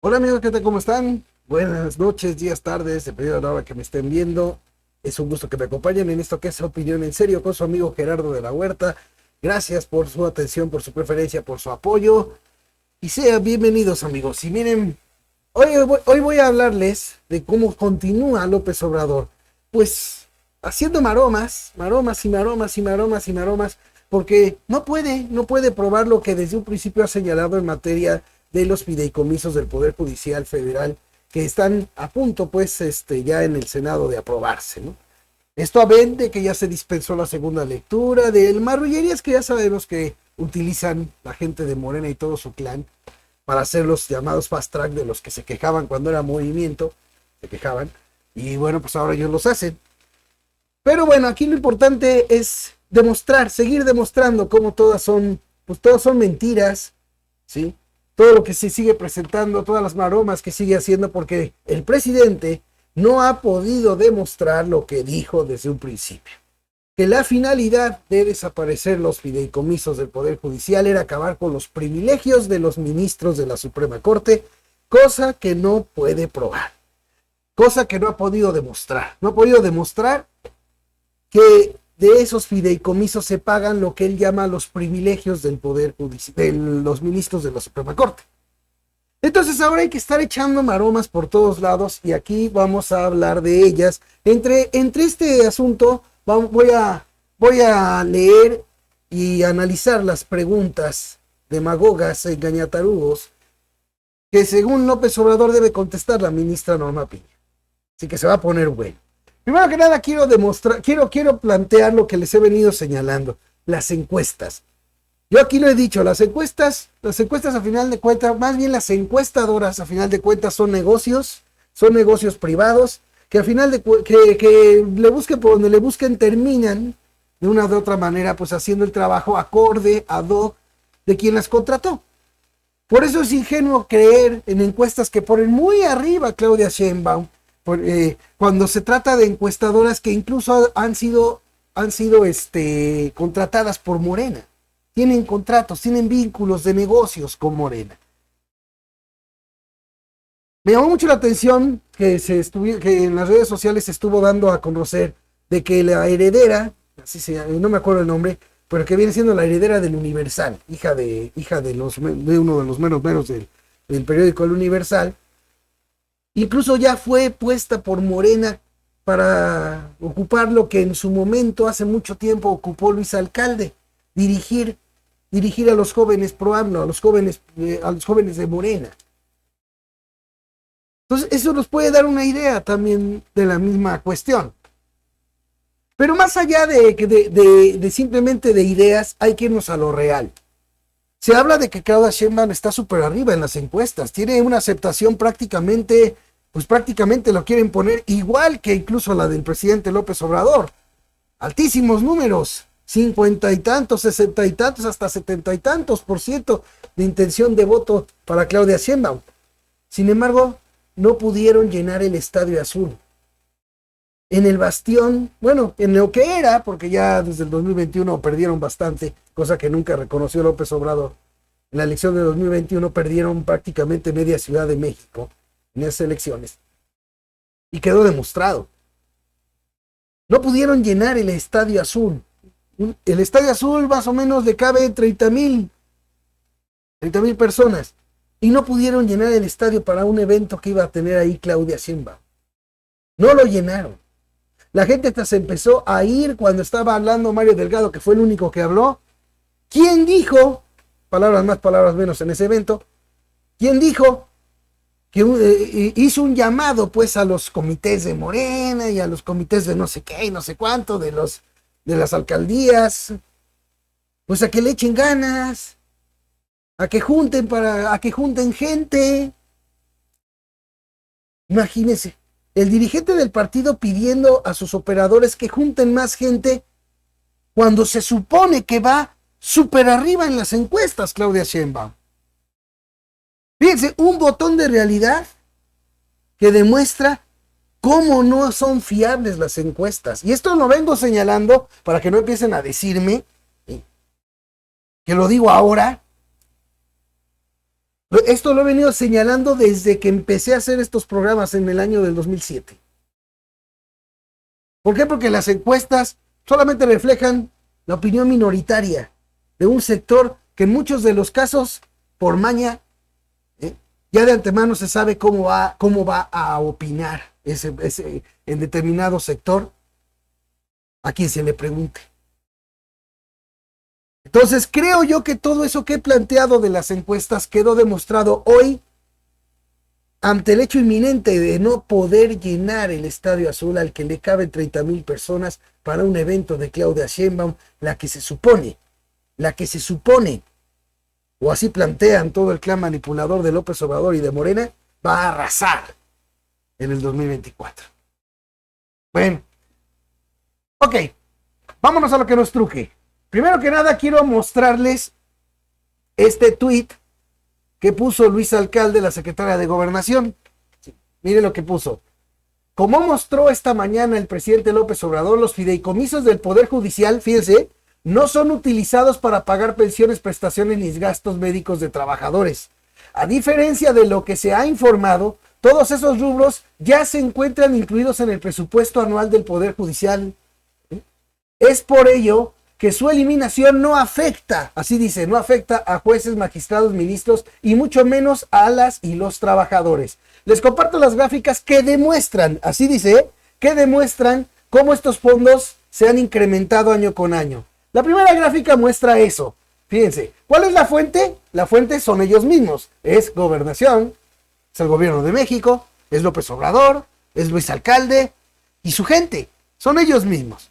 Hola amigos, ¿qué tal? ¿Cómo están? Buenas noches, días, tardes, dependiendo de la hora que me estén viendo. Es un gusto que me acompañen en esto que es Opinión en Serio con su amigo Gerardo de la Huerta. Gracias por su atención, por su preferencia, por su apoyo. Y sean bienvenidos amigos. Y miren, hoy voy a hablarles de cómo continúa López Obrador. Pues haciendo maromas, maromas y maromas y maromas y maromas. Porque no puede probar lo que desde un principio ha señalado en materia de los fideicomisos del Poder Judicial Federal que están a punto, pues, ya en el Senado de aprobarse, ¿no? Esto a ver de que ya se dispensó la segunda lectura, de marrullerías que ya sabemos que utilizan la gente de Morena y todo su clan para hacer los llamados fast track de los que se quejaban cuando era movimiento, se quejaban, y bueno, pues ahora ellos los hacen. Pero bueno, aquí lo importante es demostrar, seguir demostrando cómo todas son mentiras, ¿sí? Todo lo que se sigue presentando, todas las maromas que sigue haciendo, porque el presidente no ha podido demostrar lo que dijo desde un principio. Que la finalidad de desaparecer los fideicomisos del Poder Judicial era acabar con los privilegios de los ministros de la Suprema Corte, cosa que no puede probar, cosa que no ha podido demostrar. No ha podido demostrar que de esos fideicomisos se pagan lo que él llama los privilegios del Poder Judicial, de los ministros de la Suprema Corte. Entonces ahora hay que estar echando maromas por todos lados y aquí vamos a hablar de ellas. Entre este asunto voy a leer y analizar las preguntas demagogas e engañatarugos que según López Obrador debe contestar la ministra Norma Piña. Así que se va a poner bueno. Primero que nada quiero plantear lo que les he venido señalando, las encuestas. Yo aquí lo he dicho, las encuestas a final de cuentas, más bien las encuestadoras a final de cuentas son negocios privados, que al final que le busquen por donde le busquen terminan de una u otra manera pues haciendo el trabajo acorde, ad hoc de quien las contrató. Por eso es ingenuo creer en encuestas que ponen muy arriba a Claudia Sheinbaum, cuando se trata de encuestadoras que incluso han sido contratadas por Morena. Tienen contratos, tienen vínculos de negocios con Morena. Me llamó mucho la atención que en las redes sociales se estuvo dando a conocer de que la heredera, no me acuerdo el nombre, pero que viene siendo la heredera del Universal, hija de uno de los meros del periódico El Universal, incluso ya fue puesta por Morena para ocupar lo que en su momento, hace mucho tiempo, ocupó Luis Alcalde, dirigir a los jóvenes pro AMLO, a los jóvenes de Morena. Entonces, eso nos puede dar una idea también de la misma cuestión. Pero más allá de simplemente de ideas, hay que irnos a lo real. Se habla de que Claudia Sheinbaum está súper arriba en las encuestas, tiene una aceptación prácticamente lo quieren poner igual que incluso la del presidente López Obrador. Altísimos números, 50 y tantos, 60 y tantos, hasta 70 y tantos % de intención de voto para Claudia Sheinbaum. Sin embargo, no pudieron llenar el Estadio Azul. En el bastión, bueno, en lo que era, porque ya desde el 2021 perdieron bastante, cosa que nunca reconoció López Obrador. En la elección de 2021 perdieron prácticamente media Ciudad de México en esas elecciones. Y quedó demostrado. No pudieron llenar el Estadio Azul. El Estadio Azul más o menos le cabe 30,000 personas. Y no pudieron llenar el estadio para un evento que iba a tener ahí Claudia Sheinbaum. No lo llenaron. La gente hasta se empezó a ir cuando estaba hablando Mario Delgado, que fue el único que habló. ¿Quién dijo, palabras más, palabras menos en ese evento, quién dijo que hizo un llamado pues a los comités de Morena y a los comités de no sé qué y no sé cuánto, de las alcaldías, pues a que le echen ganas, a que junten gente? Imagínense, el dirigente del partido pidiendo a sus operadores que junten más gente cuando se supone que va súper arriba en las encuestas Claudia Sheinbaum. Fíjense, un botón de realidad que demuestra cómo no son fiables las encuestas. Y esto lo vengo señalando para que no empiecen a decirme que lo digo ahora, Esto lo he venido señalando desde que empecé a hacer estos programas en el año del 2007. ¿Por qué? Porque las encuestas solamente reflejan la opinión minoritaria de un sector que en muchos de los casos, por maña, ya de antemano se sabe cómo va a opinar en determinado sector a quien se le pregunte. Entonces creo yo que todo eso que he planteado de las encuestas quedó demostrado hoy ante el hecho inminente de no poder llenar el Estadio Azul al que le caben 30,000 personas para un evento de Claudia Sheinbaum, la que se supone, o así plantean todo el clan manipulador de López Obrador y de Morena, va a arrasar en el 2024. Bueno, ok, vámonos a lo que nos truje. Primero que nada quiero mostrarles este tuit que puso Luis Alcalde, la secretaria de Gobernación. Sí, mire lo que puso. Como mostró esta mañana el presidente López Obrador, los fideicomisos del Poder Judicial, fíjense, no son utilizados para pagar pensiones, prestaciones ni gastos médicos de trabajadores. A diferencia de lo que se ha informado, todos esos rubros ya se encuentran incluidos en el presupuesto anual del Poder Judicial. Es por ello que su eliminación no afecta, así dice, no afecta a jueces, magistrados, ministros y mucho menos a las y los trabajadores. Les comparto las gráficas que demuestran, así dice, que demuestran cómo estos fondos se han incrementado año con año. La primera gráfica muestra eso. Fíjense, ¿cuál es la fuente? La fuente son ellos mismos. Es Gobernación, es el Gobierno de México, es López Obrador, es Luis Alcalde y su gente. Son ellos mismos.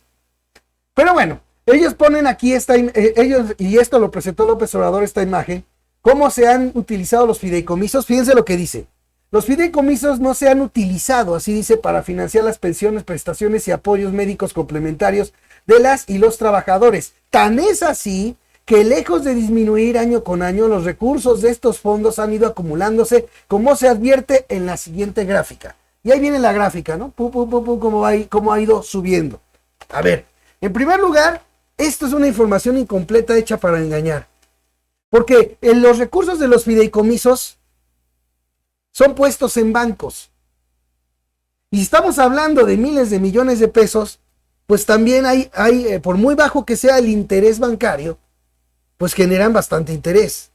Pero bueno, ellos ponen aquí y esto lo presentó López Obrador, esta imagen, cómo se han utilizado los fideicomisos. Fíjense lo que dice. Los fideicomisos no se han utilizado, así dice, para financiar las pensiones, prestaciones y apoyos médicos complementarios de las y los trabajadores. Tan es así que lejos de disminuir año con año, los recursos de estos fondos han ido acumulándose, como se advierte en la siguiente gráfica. Y ahí viene la gráfica, ¿no? Cómo ha ido subiendo. A ver, en primer lugar, esto es una información incompleta hecha para engañar. Porque los recursos de los fideicomisos son puestos en bancos. Y si estamos hablando de miles de millones de pesos, pues también hay por muy bajo que sea el interés bancario, pues generan bastante interés.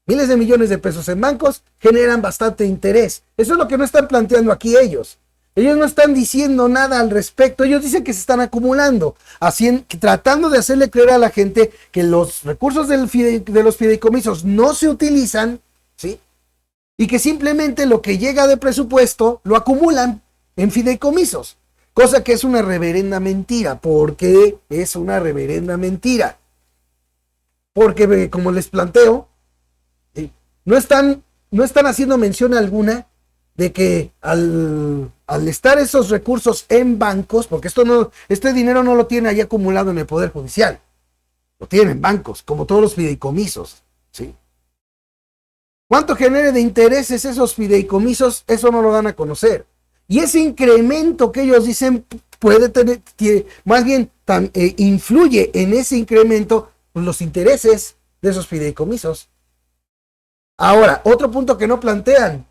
Miles de millones de pesos en bancos generan bastante interés. Eso es lo que no están planteando aquí ellos. Ellos no están diciendo nada al respecto. Ellos dicen que se están acumulando, tratando de hacerle creer a la gente que los recursos de los fideicomisos no se utilizan, ¿sí? Y que simplemente lo que llega de presupuesto lo acumulan en fideicomisos. Cosa que es una reverenda mentira. ¿Por qué es una reverenda mentira? Porque, como les planteo, no están haciendo mención alguna de que al estar esos recursos en bancos, porque este dinero no lo tiene ahí acumulado en el Poder Judicial, lo tienen en bancos, como todos los fideicomisos, ¿sí? ¿Cuánto genere de intereses esos fideicomisos? Eso no lo dan a conocer. Y ese incremento que ellos dicen puede tener, más bien influye en ese incremento los intereses de esos fideicomisos. Ahora, otro punto que no plantean.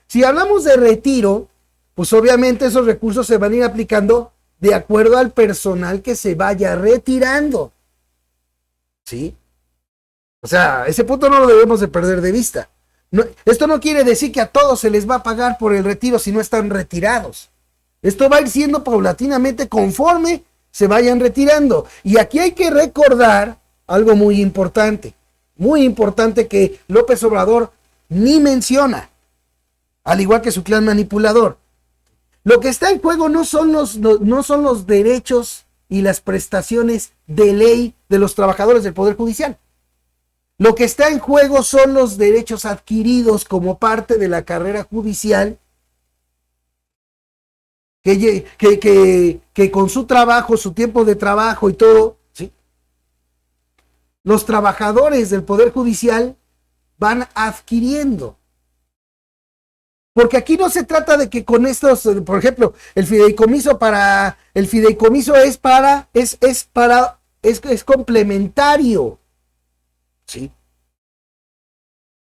Si hablamos de retiro, pues obviamente esos recursos se van a ir aplicando de acuerdo al personal que se vaya retirando. ¿Sí? O sea, ese punto no lo debemos de perder de vista. No, esto no quiere decir que a todos se les va a pagar por el retiro si no están retirados. Esto va a ir siendo paulatinamente conforme se vayan retirando. Y aquí hay que recordar algo muy importante que López Obrador ni menciona, al igual que su clan manipulador. Lo que está en juego no son los derechos y las prestaciones de ley de los trabajadores del Poder Judicial. Lo que está en juego son los derechos adquiridos como parte de la carrera judicial que con su trabajo, su tiempo de trabajo y todo, ¿sí? Los trabajadores del Poder Judicial van adquiriendo. Porque aquí no se trata de que con estos, por ejemplo, el fideicomiso es complementario. ¿Sí?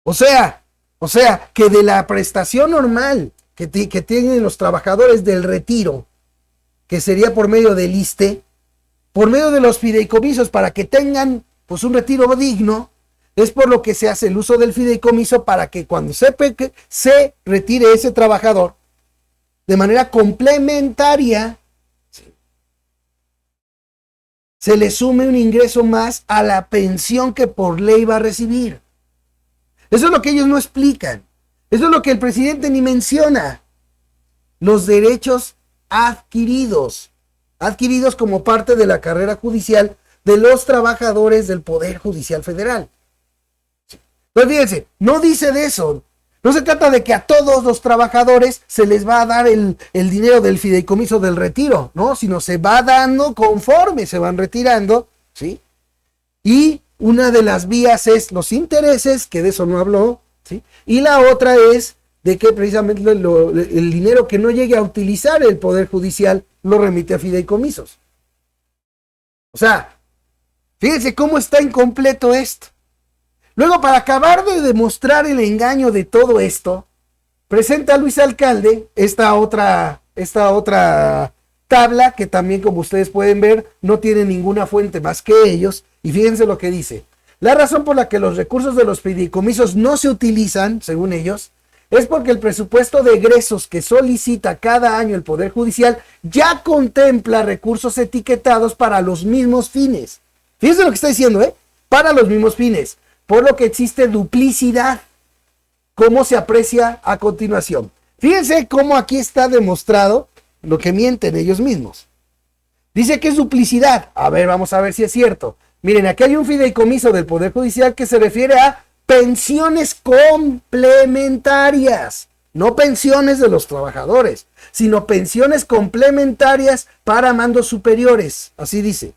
O sea, que de la prestación normal que tienen los trabajadores del retiro, que sería por medio del ISSSTE, por medio de los fideicomisos para que tengan pues un retiro digno, es por lo que se hace el uso del fideicomiso para que cuando se retire ese trabajador de manera complementaria, se le sume un ingreso más a la pensión que por ley va a recibir. Eso es lo que ellos no explican. Eso es lo que el presidente ni menciona. Los derechos adquiridos como parte de la carrera judicial de los trabajadores del Poder Judicial Federal. Pues fíjense, no dice de eso. No se trata de que a todos los trabajadores se les va a dar el dinero del fideicomiso del retiro, ¿no? Sino se va dando conforme se van retirando, ¿sí? Y una de las vías es los intereses, que de eso no habló, ¿sí? Y la otra es de que precisamente el dinero que no llegue a utilizar el Poder Judicial lo remite a fideicomisos. O sea, fíjense cómo está incompleto esto. Luego, para acabar de demostrar el engaño de todo esto, presenta Luis Alcalde esta otra tabla que también, como ustedes pueden ver, no tiene ninguna fuente más que ellos. Y fíjense lo que dice. La razón por la que los recursos de los fideicomisos no se utilizan, según ellos, es porque el presupuesto de egresos que solicita cada año el Poder Judicial ya contempla recursos etiquetados para los mismos fines. Fíjense lo que está diciendo, para los mismos fines. Por lo que existe duplicidad, como se aprecia a continuación. Fíjense cómo aquí está demostrado lo que mienten ellos mismos. Dice que es duplicidad. A ver, vamos a ver si es cierto. Miren, aquí hay un fideicomiso del Poder Judicial que se refiere a pensiones complementarias. No pensiones de los trabajadores, sino pensiones complementarias para mandos superiores. Así dice,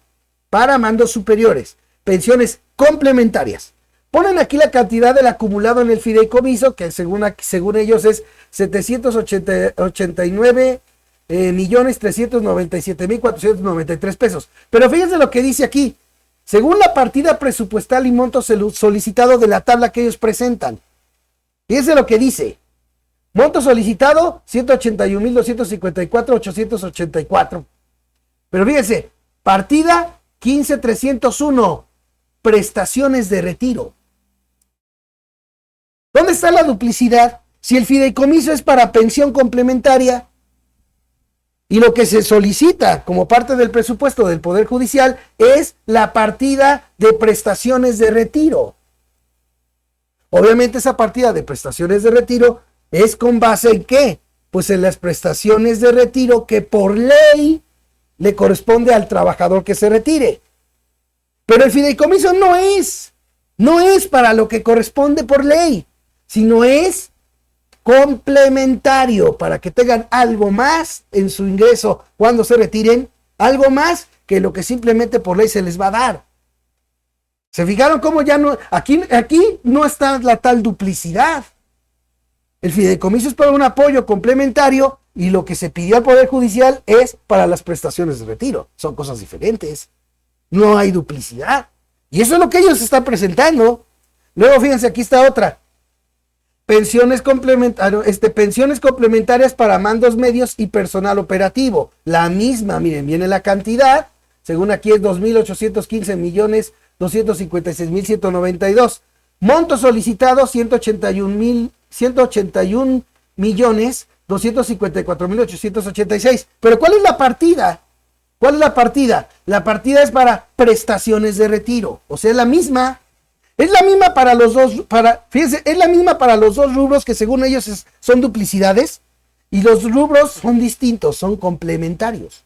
para mandos superiores. Pensiones complementarias. Ponen aquí la cantidad del acumulado en el fideicomiso, que según ellos es 789,397,493 pesos. Pero fíjense lo que dice aquí. Según la partida presupuestal y monto solicitado de la tabla que ellos presentan. Fíjense lo que dice. Monto solicitado, 181,254,884. Pero fíjense, partida 15,301. Prestaciones de retiro. ¿Dónde está la duplicidad? Si el fideicomiso es para pensión complementaria y lo que se solicita como parte del presupuesto del Poder Judicial es la partida de prestaciones de retiro. Obviamente esa partida de prestaciones de retiro es con base en ¿qué? Pues en las prestaciones de retiro que por ley le corresponde al trabajador que se retire. Pero el fideicomiso no es para lo que corresponde por ley, sino es complementario para que tengan algo más en su ingreso cuando se retiren, algo más que lo que simplemente por ley se les va a dar. ¿Se fijaron cómo ya no? Aquí no está la tal duplicidad. El fideicomiso es para un apoyo complementario y lo que se pidió al Poder Judicial es para las prestaciones de retiro. Son cosas diferentes. No hay duplicidad. Y eso es lo que ellos están presentando. Luego, fíjense, aquí está otra. Pensiones complementarias para mandos medios y personal operativo. La misma, miren, viene la cantidad. Según aquí es 2,815,256,192. Monto solicitado 181,254,886. Pero ¿cuál es la partida? ¿Cuál es la partida? La partida es para prestaciones de retiro. O sea, es la misma. Es la misma para los dos. Fíjense, es la misma para los dos rubros que según ellos son duplicidades. Y los rubros son distintos, son complementarios.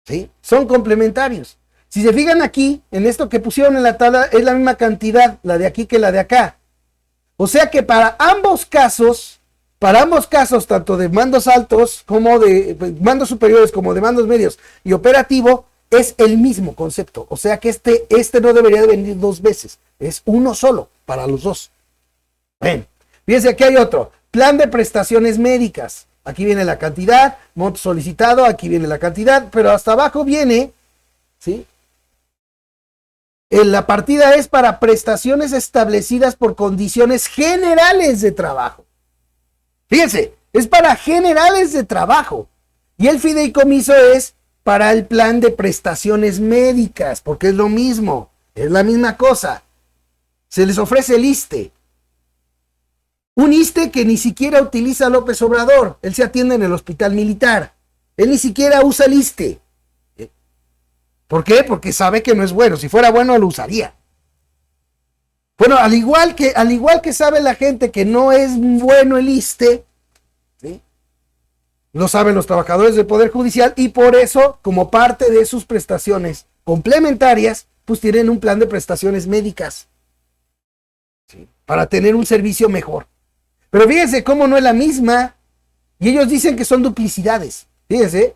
¿Sí? Son complementarios. Si se fijan aquí, en esto que pusieron en la tabla, es la misma cantidad, la de aquí que la de acá. O sea que para ambos casos, tanto de mandos altos como de mandos superiores, como de mandos medios y operativo, es el mismo concepto. O sea que este no debería de venir dos veces. Es uno solo para los dos. Ven, fíjense, aquí hay otro. Plan de prestaciones médicas. Aquí viene la cantidad, monto solicitado, aquí viene la cantidad, pero hasta abajo viene, ¿sí? La partida es para prestaciones establecidas por condiciones generales de trabajo. Fíjense, es para generales de trabajo. Y el fideicomiso es para el plan de prestaciones médicas, porque es lo mismo, es la misma cosa. Se les ofrece el ISSSTE. Un ISSSTE que ni siquiera utiliza López Obrador. Él se atiende en el hospital militar. Él ni siquiera usa el ISSSTE. ¿Por qué? Porque sabe que no es bueno. Si fuera bueno, lo usaría. Bueno, al igual que sabe la gente que no es bueno el ISSSTE, ¿sí? Lo saben los trabajadores del Poder Judicial y por eso, como parte de sus prestaciones complementarias, pues tienen un plan de prestaciones médicas, ¿sí? Para tener un servicio mejor. Pero fíjense cómo no es la misma y ellos dicen que son duplicidades. Fíjense.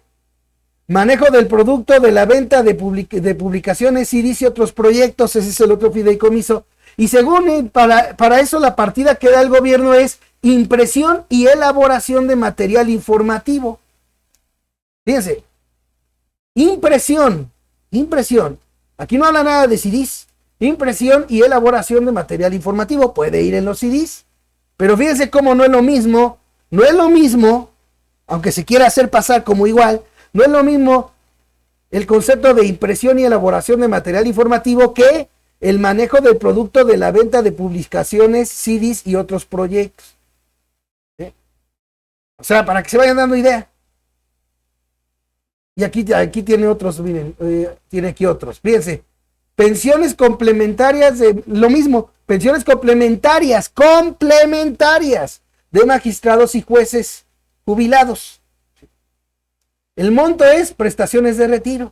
Manejo del producto de la venta de publicaciones, CDs y otros proyectos, ese es el otro fideicomiso. Y según para eso la partida que da el gobierno es impresión y elaboración de material informativo. Fíjense, impresión. Aquí no habla nada de CDs. Impresión y elaboración de material informativo. Puede ir en los CDs. Pero fíjense cómo no es lo mismo, aunque se quiera hacer pasar como igual. No es lo mismo el concepto de impresión y elaboración de material informativo que el manejo del producto de la venta de publicaciones, CDs y otros proyectos. ¿Sí? O sea, para que se vayan dando idea. Y aquí tiene otros, miren, tiene aquí otros. Fíjense, pensiones complementarias de lo mismo, pensiones complementarias de magistrados y jueces jubilados. El monto es prestaciones de retiro.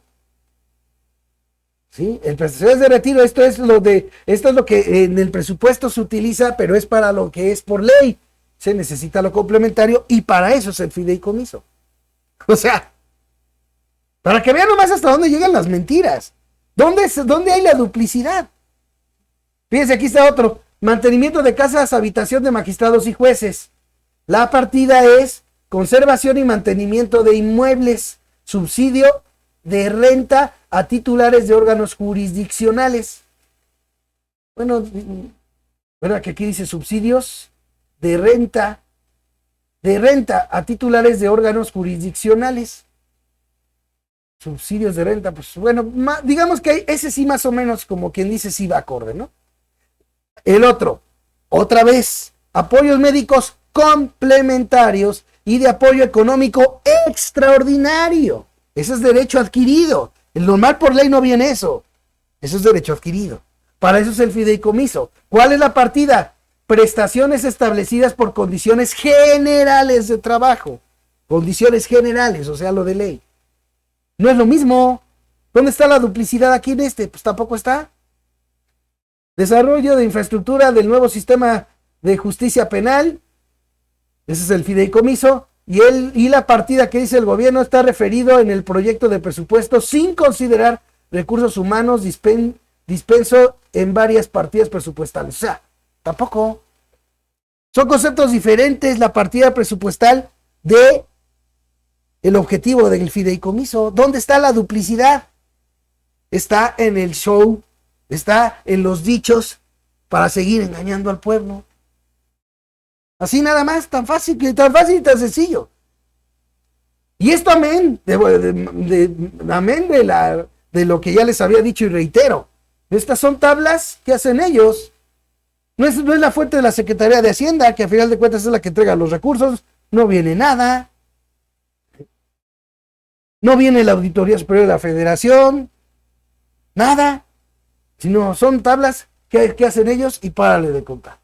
¿Sí? El prestaciones de retiro, esto es lo que en el presupuesto se utiliza, pero es para lo que es por ley. Se necesita lo complementario y para eso es el fideicomiso. O sea, para que vean nomás hasta dónde llegan las mentiras. ¿Dónde hay la duplicidad? Fíjense, aquí está otro. Mantenimiento de casas, habitación de magistrados y jueces. La partida es conservación y mantenimiento de inmuebles, subsidio de renta a titulares de órganos jurisdiccionales. Bueno, que aquí dice subsidios de renta a titulares de órganos jurisdiccionales. Subsidios de renta, pues bueno, digamos que ese sí más o menos como quien dice sí va acorde, ¿no? El otro, otra vez, apoyos médicos complementarios y de apoyo económico extraordinario. Eso es derecho adquirido. El normal por ley no viene eso. Eso es derecho adquirido. Para eso es el fideicomiso. ¿Cuál es la partida? Prestaciones establecidas por condiciones generales de trabajo. Condiciones generales, o sea, lo de ley. No es lo mismo. ¿Dónde está la duplicidad aquí en este? Pues tampoco está. Desarrollo de infraestructura del nuevo sistema de justicia penal. Ese es el fideicomiso. Y la partida que dice el gobierno está referido en el proyecto de presupuesto sin considerar recursos humanos dispenso en varias partidas presupuestales. O sea, tampoco. Son conceptos diferentes la partida presupuestal de el objetivo del fideicomiso. ¿Dónde está la duplicidad? Está en el show, está en los dichos para seguir engañando al pueblo. Así nada más, tan fácil y tan sencillo. Y esto amén de lo que ya les había dicho y reitero. Estas son tablas que hacen ellos. No es la fuente de la Secretaría de Hacienda, que a final de cuentas es la que entrega los recursos. No viene nada. No viene la Auditoría Superior de la Federación. Nada. Sino son tablas que hacen ellos y párale de contar.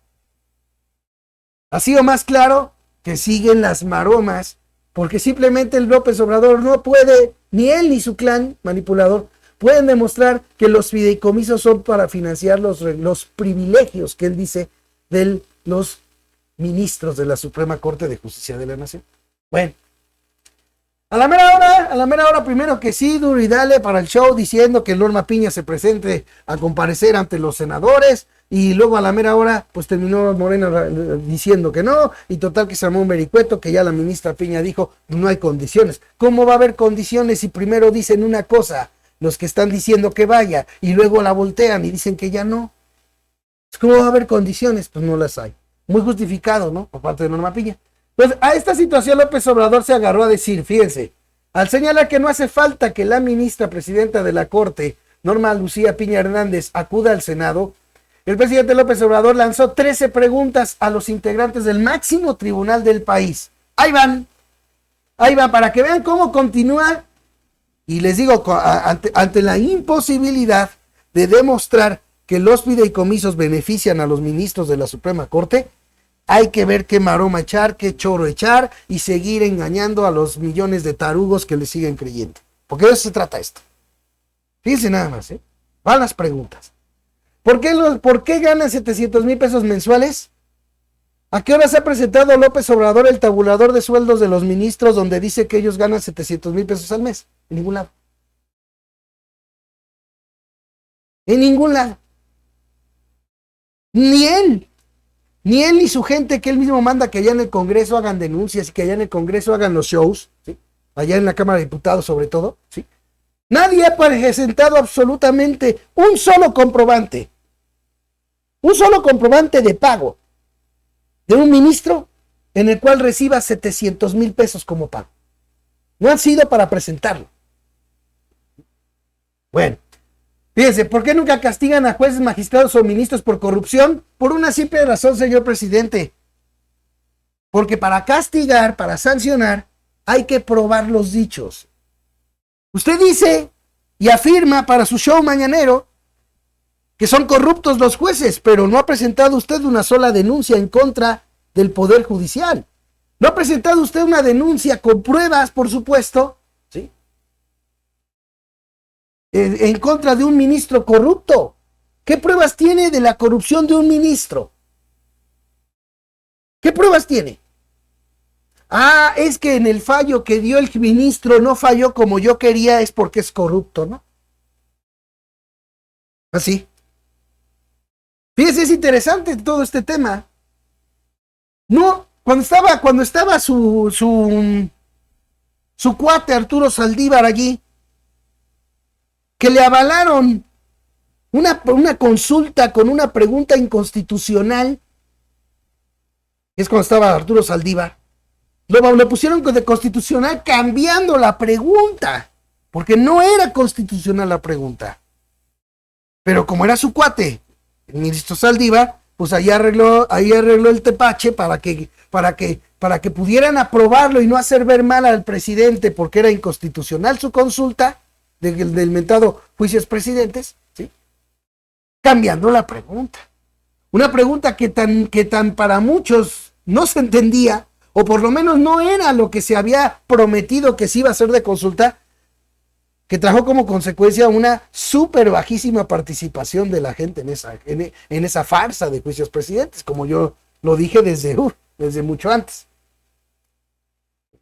Ha sido más claro que siguen las maromas, porque simplemente el López Obrador no puede, ni él ni su clan manipulador, pueden demostrar que los fideicomisos son para financiar los privilegios que él dice de los ministros de la Suprema Corte de Justicia de la Nación. Bueno, a la mera hora, primero que sí, duro y dale para el show, diciendo que Norma Piña se presente a comparecer ante los senadores, y luego a la mera hora, pues terminó Morena diciendo que no, y total que se armó un vericueto, que ya la ministra Piña dijo, no hay condiciones. ¿Cómo va a haber condiciones si primero dicen una cosa los que están diciendo que vaya y luego la voltean y dicen que ya no. ¿Cómo va a haber condiciones? Pues no las hay. Muy justificado, ¿no? Por parte de Norma Piña. Pues a esta situación López Obrador se agarró a decir, fíjense, al señalar que no hace falta que la ministra presidenta de la Corte, Norma Lucía Piña Hernández, acuda al Senado, el presidente López Obrador lanzó 13 preguntas a los integrantes del máximo tribunal del país. Ahí van, para que vean cómo continúa. Y les digo, ante la imposibilidad de demostrar que los fideicomisos benefician a los ministros de la Suprema Corte, hay que ver qué maroma echar, qué choro echar y seguir engañando a los millones de tarugos que le siguen creyendo. Porque de eso se trata esto. Fíjense nada más, van las preguntas. ¿Por qué ganan 700,000 pesos mensuales? ¿A qué hora se ha presentado López Obrador el tabulador de sueldos de los ministros donde dice que ellos ganan 700,000 pesos al mes? En ningún lado. En ningún lado. Ni él ni su gente que él mismo manda que allá en el Congreso hagan denuncias y que allá en el Congreso hagan los shows, ¿sí? Allá en la Cámara de Diputados sobre todo, ¿sí? Nadie ha presentado absolutamente un solo comprobante de pago de un ministro en el cual reciba 700,000 pesos como pago. No han sido para presentarlo. Bueno, fíjense, ¿por qué nunca castigan a jueces, magistrados o ministros por corrupción? Por una simple razón, señor presidente. Porque para castigar, para sancionar, hay que probar los dichos. Usted dice y afirma para su show mañanero que son corruptos los jueces, pero no ha presentado usted una sola denuncia en contra del Poder Judicial. No ha presentado usted una denuncia con pruebas, por supuesto, ¿sí? En contra de un ministro corrupto. ¿Qué pruebas tiene de la corrupción de un ministro? ¿Qué pruebas tiene? Ah, es que en el fallo que dio el ministro no falló como yo quería, es porque es corrupto, ¿no? Así. Fíjese, es interesante todo este tema. No, cuando estaba su cuate Arturo Saldívar allí, que le avalaron una consulta con una pregunta inconstitucional, es cuando estaba Arturo Saldívar, le pusieron de constitucional cambiando la pregunta, porque no era constitucional la pregunta. Pero como era su cuate, el ministro Saldívar, pues ahí arregló el tepache para que pudieran aprobarlo y no hacer ver mal al presidente porque era inconstitucional su consulta del mentado juicios presidentes, ¿sí? Cambiando la pregunta. Una pregunta que tan para muchos no se entendía, o por lo menos no era lo que se había prometido que se iba a hacer de consulta, que trajo como consecuencia una súper bajísima participación de la gente en esa farsa de juicios presidentes, como yo lo dije desde mucho antes.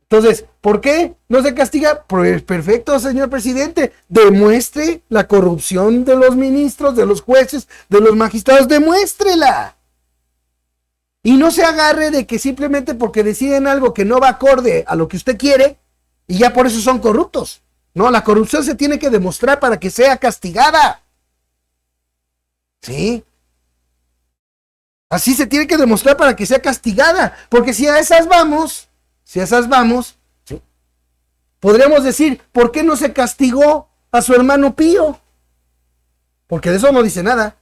Entonces, ¿por qué no se castiga? Pues perfecto, señor presidente, demuestre la corrupción de los ministros, de los jueces, de los magistrados, demuéstrela. Y no se agarre de que simplemente porque deciden algo que no va acorde a lo que usted quiere, y ya por eso son corruptos. No, la corrupción se tiene que demostrar para que sea castigada. ¿Sí? Así se tiene que demostrar para que sea castigada. Porque si a esas vamos, ¿sí? Podríamos decir, ¿por qué no se castigó a su hermano Pío? Porque de eso no dice nada.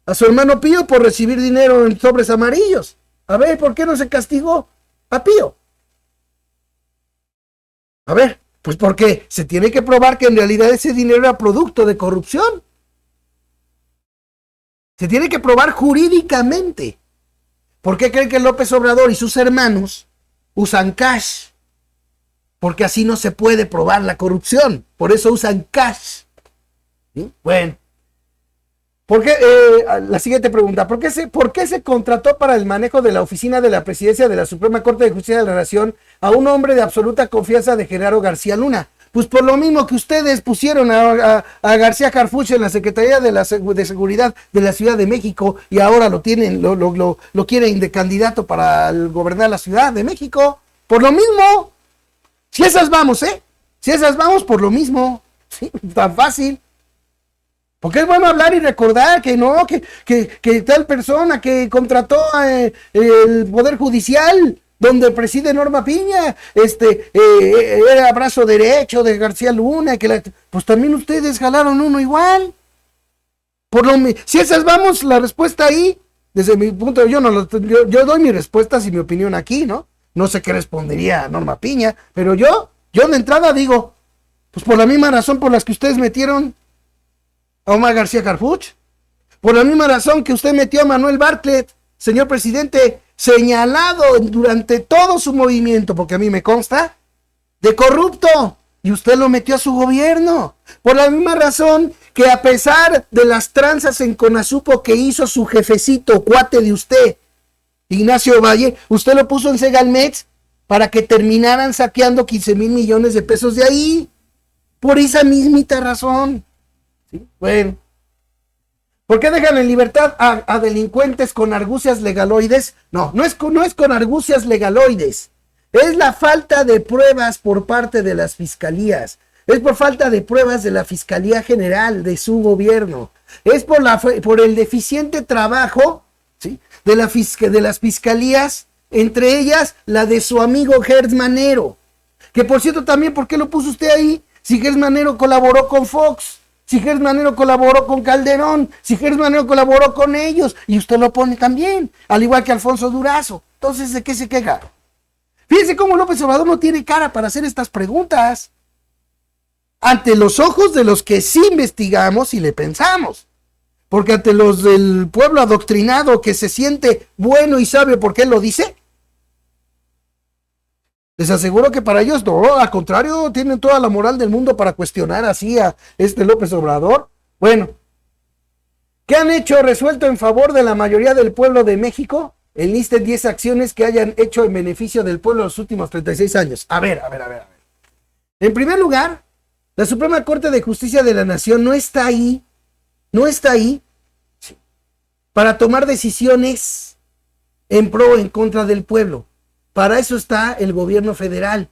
A su hermano Pío por recibir dinero en sobres amarillos. A ver, ¿por qué no se castigó a Pío? A ver, pues porque se tiene que probar que en realidad ese dinero era producto de corrupción. Se tiene que probar jurídicamente. ¿Por qué creen que López Obrador y sus hermanos usan cash? Porque así no se puede probar la corrupción. Por eso usan cash. ¿Sí? Bueno. La siguiente pregunta. ¿Por qué se contrató para el manejo de la oficina de la presidencia de la Suprema Corte de Justicia de la Nación a un hombre de absoluta confianza de Genaro García Luna? Pues por lo mismo que ustedes pusieron a García Harfuch en la Secretaría de Seguridad de la Ciudad de México y ahora lo quieren de candidato para gobernar la Ciudad de México. Por lo mismo. Si esas vamos, por lo mismo. ¿Sí? Tan fácil. Porque es bueno hablar y recordar que no, que tal persona que contrató el Poder Judicial, donde preside Norma Piña, era brazo derecho de García Luna, pues también ustedes jalaron uno igual. Si esas vamos, la respuesta ahí, desde mi punto de vista, yo doy mis respuestas y mi opinión aquí, ¿no? No sé qué respondería Norma Piña, pero yo de entrada digo, pues por la misma razón por las que ustedes metieron a Omar García Harfuch, por la misma razón que usted metió a Manuel Bartlett, señor presidente, señalado durante todo su movimiento, porque a mí me consta, de corrupto, y usted lo metió a su gobierno, por la misma razón que a pesar de las tranzas en Conasupo que hizo su jefecito, cuate de usted, Ignacio Valle, usted lo puso en Segalmex para que terminaran saqueando 15,000 millones de pesos de ahí, por esa mismita razón. ¿Sí? Bueno, ¿por qué dejan en libertad a delincuentes con argucias legaloides? No es con argucias legaloides. Es la falta de pruebas por parte de las fiscalías. Es por falta de pruebas de la Fiscalía General de su gobierno. Es por el deficiente trabajo, ¿sí?, de las fiscalías, entre ellas la de su amigo Gertz Manero. Que por cierto también, ¿por qué lo puso usted ahí? Si Gertz Manero colaboró con Fox, si Gertz Manero colaboró con Calderón, si Gertz Manero colaboró con ellos, y usted lo pone también, al igual que Alfonso Durazo. Entonces, ¿de qué se queja? Fíjense cómo López Obrador no tiene cara para hacer estas preguntas ante los ojos de los que sí investigamos y le pensamos. Porque ante los del pueblo adoctrinado que se siente bueno y sabe por qué lo dice, les aseguro que para ellos no, al contrario, tienen toda la moral del mundo para cuestionar así a López Obrador. Bueno, ¿qué han hecho resuelto en favor de la mayoría del pueblo de México? Enlisten 10 acciones que hayan hecho en beneficio del pueblo en los últimos 36 años. A ver. En primer lugar, la Suprema Corte de Justicia de la Nación no está ahí para tomar decisiones en pro o en contra del pueblo. Para eso está el gobierno federal.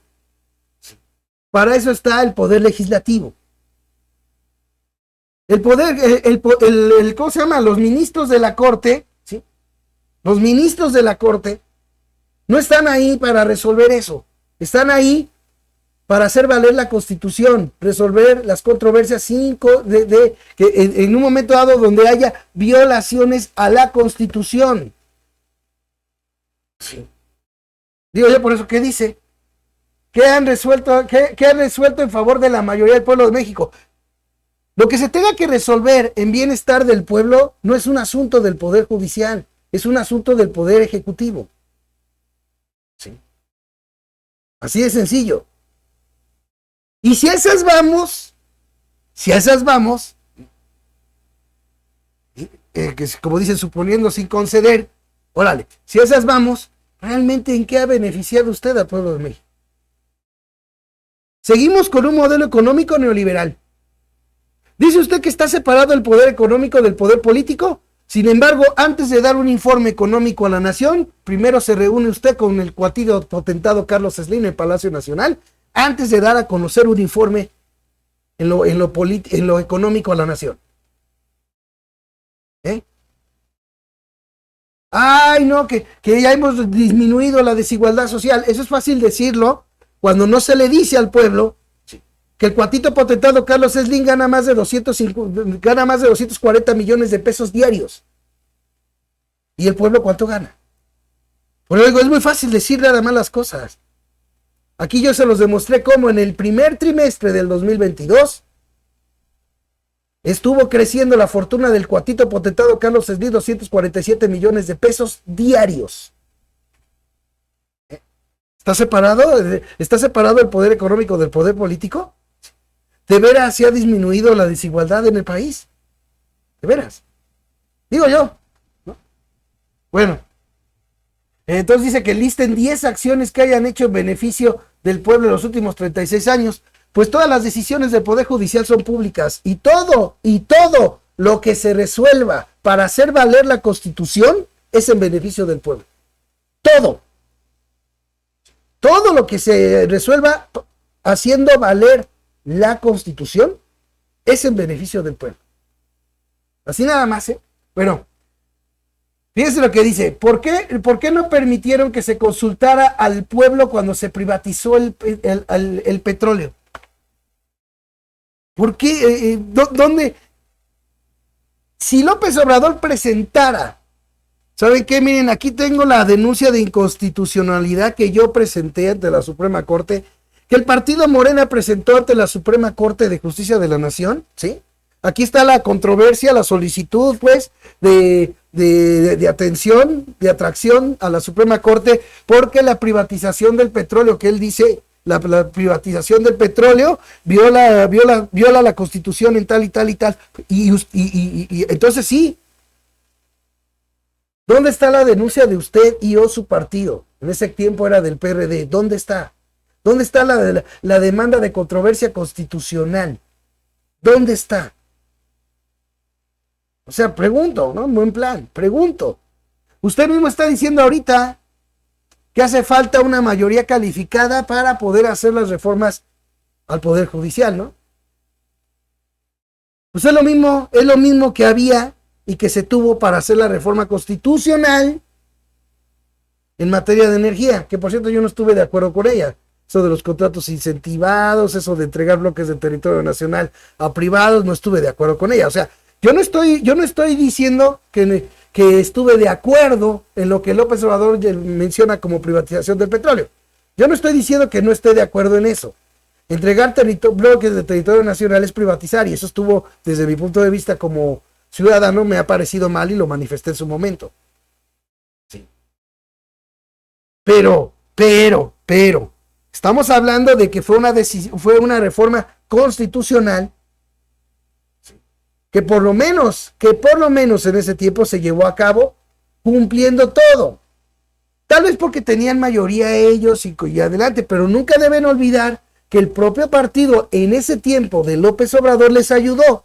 Para eso está el poder legislativo. ¿Cómo se llama? Los ministros de la Corte, ¿sí? Los ministros de la Corte no están ahí para resolver eso. Están ahí para hacer valer la Constitución, resolver las controversias que en un momento dado donde haya violaciones a la Constitución. Sí. Digo yo por eso, ¿qué dice? ¿Qué han resuelto en favor de la mayoría del pueblo de México? Lo que se tenga que resolver en bienestar del pueblo no es un asunto del Poder Judicial, es un asunto del Poder Ejecutivo. ¿Sí? Así de sencillo. Y si a esas vamos, como dicen, suponiendo sin conceder, órale, si a esas vamos, ¿realmente en qué ha beneficiado usted al pueblo de México? Seguimos con un modelo económico neoliberal. Dice usted que está separado el poder económico del poder político. Sin embargo, antes de dar un informe económico a la nación, primero se reúne usted con el cuatido potentado Carlos Slim en el Palacio Nacional, antes de dar a conocer un informe en lo económico a la nación. Ay, no, que ya hemos disminuido la desigualdad social. Eso es fácil decirlo cuando no se le dice al pueblo que el cuatito potentado Carlos Slim gana más de 240 millones de pesos diarios. ¿Y el pueblo cuánto gana? Por eso es muy fácil decir nada más las cosas. Aquí yo se los demostré cómo en el primer trimestre del 2022 estuvo creciendo la fortuna del cuatito potentado Carlos Slim 247 millones de pesos diarios. ¿Está separado el poder económico del poder político? ¿De veras se ha disminuido la desigualdad en el país? ¿De veras? Digo yo, ¿no? Bueno, entonces dice que listen 10 acciones que hayan hecho en beneficio del pueblo en los últimos 36 años. Pues todas las decisiones del Poder Judicial son públicas y todo lo que se resuelva para hacer valer la Constitución es en beneficio del pueblo. Todo lo que se resuelva haciendo valer la Constitución es en beneficio del pueblo. Así nada más, ¿eh? Bueno, fíjense lo que dice. ¿Por qué no permitieron que se consultara al pueblo cuando se privatizó el petróleo? ¿Por qué? ¿Dónde? Si López Obrador presentara, ¿saben qué? Miren, aquí tengo la denuncia de inconstitucionalidad que yo presenté ante la Suprema Corte, que el partido Morena presentó ante la Suprema Corte de Justicia de la Nación, ¿sí? Aquí está la controversia, la solicitud, pues, de atención, de atracción a la Suprema Corte, porque la privatización del petróleo, que él dice, la privatización del petróleo viola la Constitución en tal y tal y tal. Y entonces sí, ¿dónde está la denuncia de usted y o su partido? En ese tiempo era del PRD. ¿Dónde está? ¿Dónde está la demanda de controversia constitucional? ¿Dónde está? O sea, pregunto, ¿no? Buen plan, pregunto. Usted mismo está diciendo ahorita que hace falta una mayoría calificada para poder hacer las reformas al Poder Judicial, ¿no? Pues es lo mismo que había y que se tuvo para hacer la reforma constitucional en materia de energía, que por cierto yo no estuve de acuerdo con ella. Eso de los contratos incentivados, eso de entregar bloques de territorio nacional a privados, no estuve de acuerdo con ella. O sea, yo no estoy diciendo que estuve de acuerdo en lo que López Obrador menciona como privatización del petróleo. Yo no estoy diciendo que no esté de acuerdo en eso. Entregar bloques de territorio nacional es privatizar, y eso estuvo, desde mi punto de vista como ciudadano, me ha parecido mal y lo manifesté en su momento. Sí. Pero, estamos hablando de que fue una reforma constitucional que por lo menos en ese tiempo se llevó a cabo cumpliendo todo. Tal vez porque tenían mayoría ellos y adelante, pero nunca deben olvidar que el propio partido en ese tiempo de López Obrador les ayudó.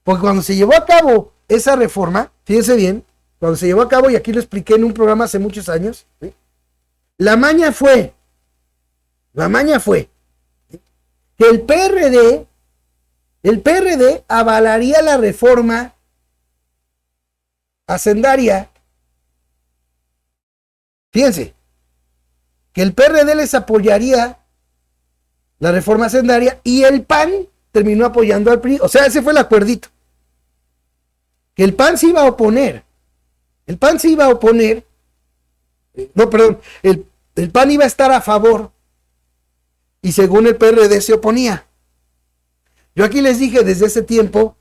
Porque cuando se llevó a cabo esa reforma, fíjense bien, cuando se llevó a cabo, y aquí lo expliqué en un programa hace muchos años, ¿sí? La maña fue que el PRD avalaría la reforma hacendaria. Fíjense, que el PRD les apoyaría la reforma hacendaria y el PAN terminó apoyando al PRI. O sea, ese fue el acuerdito. Que el PAN se iba a oponer. El PAN iba a estar a favor y según el PRD se oponía. Yo aquí les dije desde ese tiempo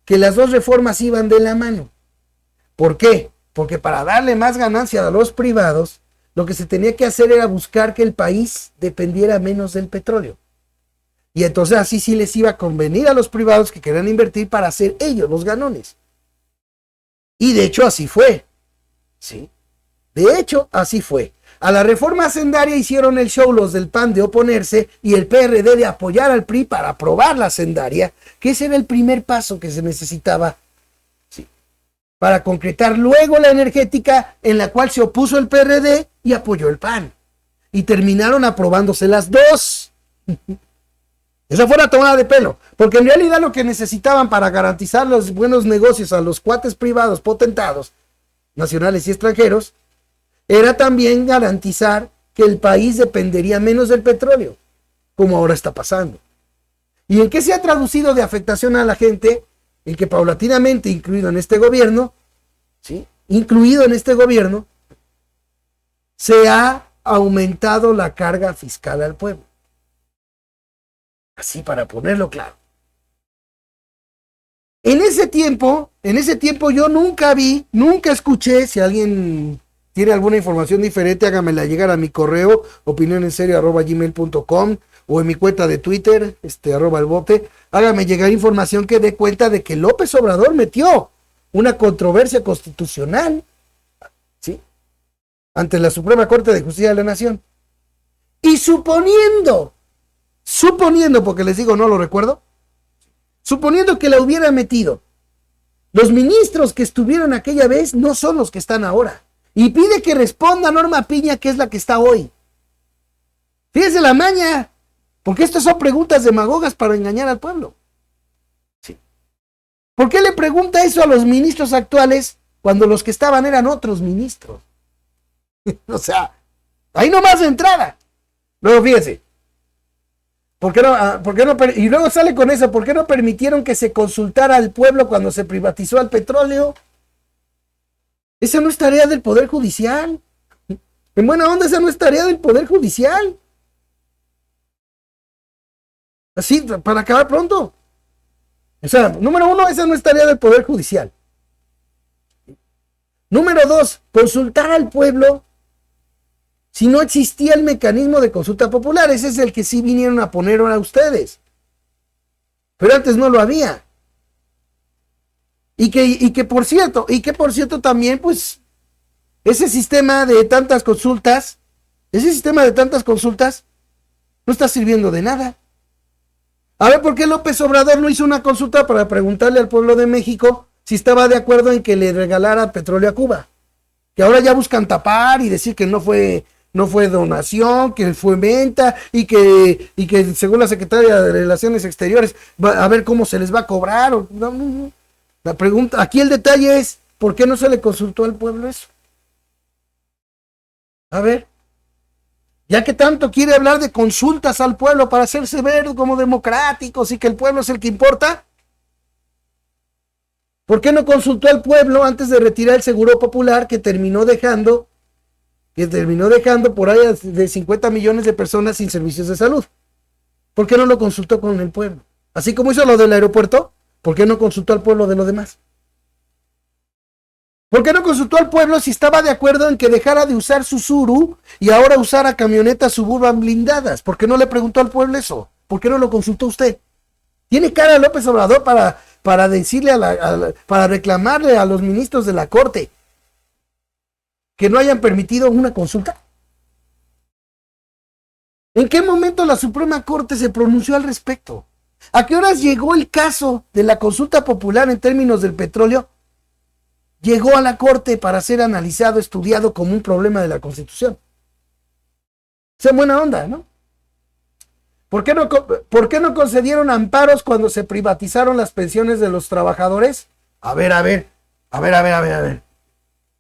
que las dos reformas iban de la mano. ¿Por qué? Porque para darle más ganancia a los privados, lo que se tenía que hacer era buscar que el país dependiera menos del petróleo. Y entonces así sí les iba a convenir a los privados que querían invertir para ser ellos los ganones. Y de hecho así fue. ¿Sí? De hecho así fue. A la reforma hacendaria hicieron el show los del PAN de oponerse y el PRD de apoyar al PRI para aprobar la hacendaria, que ese era el primer paso que se necesitaba, ¿sí?, para concretar luego la energética, en la cual se opuso el PRD y apoyó el PAN. Y terminaron aprobándose las dos. Esa fue la tomada de pelo, porque en realidad lo que necesitaban para garantizar los buenos negocios a los cuates privados potentados, nacionales y extranjeros, era también garantizar que el país dependería menos del petróleo, como ahora está pasando. ¿Y en qué se ha traducido de afectación a la gente? En que paulatinamente, incluido en este gobierno, se ha aumentado la carga fiscal al pueblo. Así para ponerlo claro. En ese tiempo yo nunca escuché, si alguien tiene alguna información diferente, hágamela llegar a mi correo, opinionenserio@gmail.com, o en mi cuenta de Twitter, @elbote. Hágame llegar información que dé cuenta de que López Obrador metió una controversia constitucional, ¿sí?, ante la Suprema Corte de Justicia de la Nación. Y suponiendo, porque les digo, no lo recuerdo, suponiendo que la hubiera metido, los ministros que estuvieron aquella vez no son los que están ahora. Y pide que responda Norma Piña, que es la que está hoy. Fíjese la maña, porque estas son preguntas demagogas para engañar al pueblo. ¿Por qué le pregunta eso a los ministros actuales cuando los que estaban eran otros ministros? O sea, ahí nomás de entrada. Luego fíjese, y luego sale con eso, ¿por qué no permitieron que se consultara al pueblo cuando se privatizó el petróleo? Esa no es tarea del Poder Judicial. En buena onda, esa no es tarea del Poder Judicial. Así, para acabar pronto. O sea, número uno, esa no es tarea del Poder Judicial. Número dos, consultar al pueblo si no existía el mecanismo de consulta popular. Ese es el que sí vinieron a poner ahora ustedes. Pero antes no lo había. Y que por cierto también, pues, ese sistema de tantas consultas no está sirviendo de nada. A ver, ¿por qué López Obrador no hizo una consulta para preguntarle al pueblo de México si estaba de acuerdo en que le regalara petróleo a Cuba? Que ahora ya buscan tapar y decir que no fue donación, que fue venta y que según la secretaria de Relaciones Exteriores a ver cómo se les va a cobrar. No. La pregunta, aquí el detalle es, ¿por qué no se le consultó al pueblo eso? A ver, ya que tanto quiere hablar de consultas al pueblo para hacerse ver como democráticos y que el pueblo es el que importa, ¿por qué no consultó al pueblo antes de retirar el seguro popular que terminó dejando por ahí de 50 millones de personas sin servicios de salud? ¿Por qué no lo consultó con el pueblo? Así como hizo lo del aeropuerto, ¿por qué no consultó al pueblo de lo demás? ¿Por qué no consultó al pueblo si estaba de acuerdo en que dejara de usar Subaru y ahora usara camionetas Suburban blindadas? ¿Por qué no le preguntó al pueblo eso? ¿Por qué no lo consultó usted? ¿Tiene cara López Obrador para decirle para reclamarle a los ministros de la Corte que no hayan permitido una consulta? ¿En qué momento la Suprema Corte se pronunció al respecto? ¿A qué horas llegó el caso de la consulta popular en términos del petróleo? Llegó a la Corte para ser analizado, estudiado como un problema de la Constitución. Sea buena onda, ¿no? ¿Por qué no concedieron amparos cuando se privatizaron las pensiones de los trabajadores? A ver.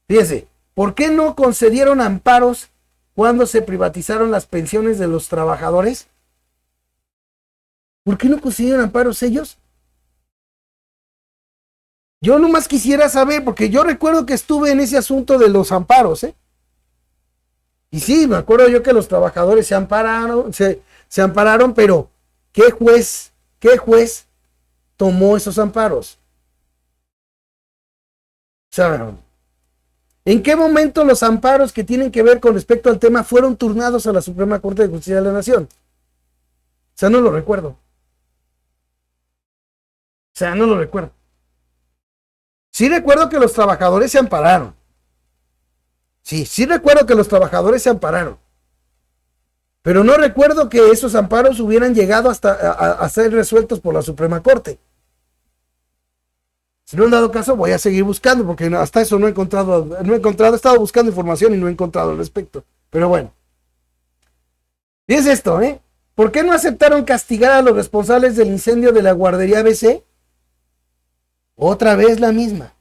Fíjese, ¿por qué no concedieron amparos cuando se privatizaron las pensiones de los trabajadores? ¿Por qué no concedieron amparos ellos? Yo nomás quisiera saber, porque yo recuerdo que estuve en ese asunto de los amparos, ¿eh? Y sí, me acuerdo yo que los trabajadores se ampararon, pero ¿qué juez tomó esos amparos? O sea, ¿en qué momento los amparos que tienen que ver con respecto al tema fueron turnados a la Suprema Corte de Justicia de la Nación? O sea, no lo recuerdo. Sí recuerdo que los trabajadores se ampararon. Sí recuerdo que los trabajadores se ampararon. Pero no recuerdo que esos amparos hubieran llegado hasta a ser resueltos por la Suprema Corte. Si no han dado caso, voy a seguir buscando, porque hasta eso no he encontrado, he estado buscando información y no he encontrado al respecto. Pero bueno. Y es esto, ¿eh? ¿Por qué no aceptaron castigar a los responsables del incendio de la guardería ABC? Otra vez la misma.